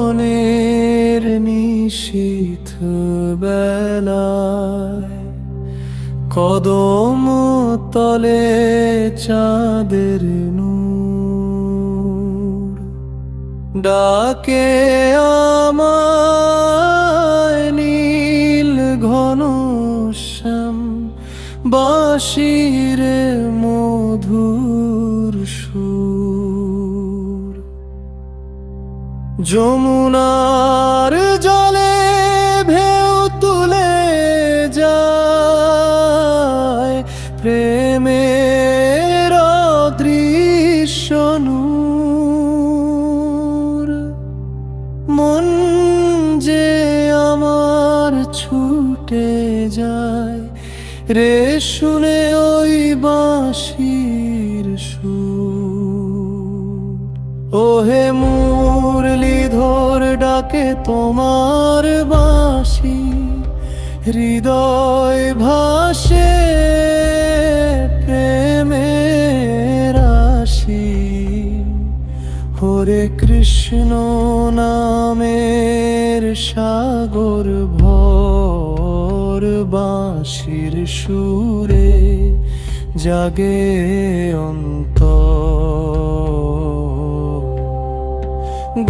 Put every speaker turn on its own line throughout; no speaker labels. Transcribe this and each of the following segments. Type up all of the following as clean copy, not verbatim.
বৃন্দাবনের নিশীথ বেলায় কদম তলে চাঁদের নূর ডাকে আমায় নীল ঘনশ্যাম বাঁশির মধুর সুর। যমুনার জলে ঢেউ তুলে যায় প্রেমের অদৃশ্য নূর। মন যে আমার ছুটে যায় রে শুনে ওই বাঁশির সুর। ওহে মুরলীধর ডাকে তোমার বাঁশি, হৃদয় ভাসে প্রেমের রাশি। হরে কৃষ্ণ নামের সাগর ভর বাঁশির সুরে জাগে অন্তর।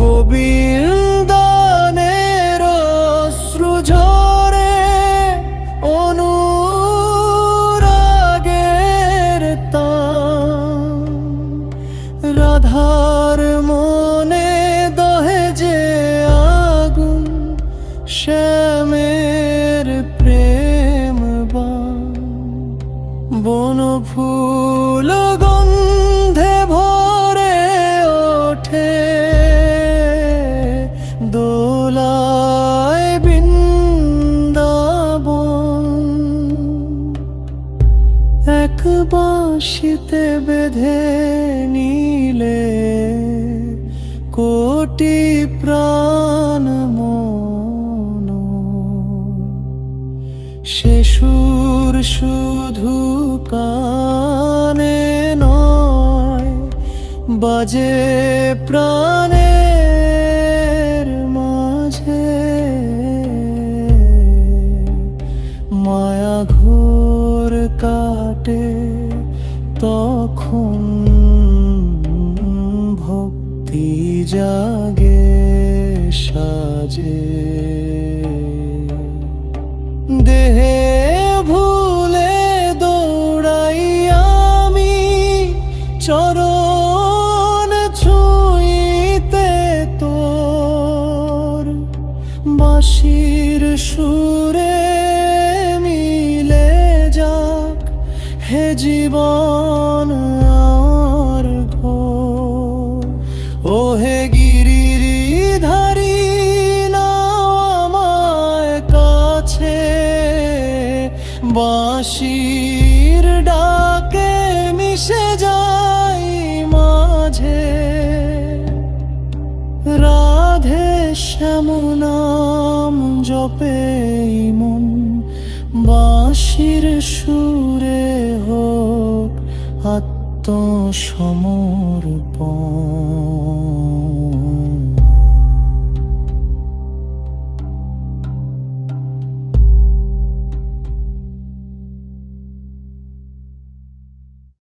গোবিন্দানের অশ্রু ঝরে অনুরাগের তান। রাধার মনে দহে যে আগুন শ্যামের প্রেম বান। বন ফুল গন্ধে ভরে ওঠে দোলায় বৃন্দাবন। এক বাঁশিতে বেঁধে নিলে কোটি প্রাণ মন। সে সুর শুধু কানে নয় বাজে প্রাণের মাঝে। মায়া ঘোর কাটে তখন ভক্তি জাগে সাজে। দেহে ভুলে দৌড়াই আমি চরণ ছুঁইতে তোর। বাঁশির সুরে মিলে যাক হে জীবন আর ঘোর। ও হে গিরিধারী নাও আমায় কাছে, বাঁশির ডাকে মিশে যাই মাঝে। রাধে শ্যাম নাম জপে মন, বাঁশির সুরে হোক আত্মসমর্পণ।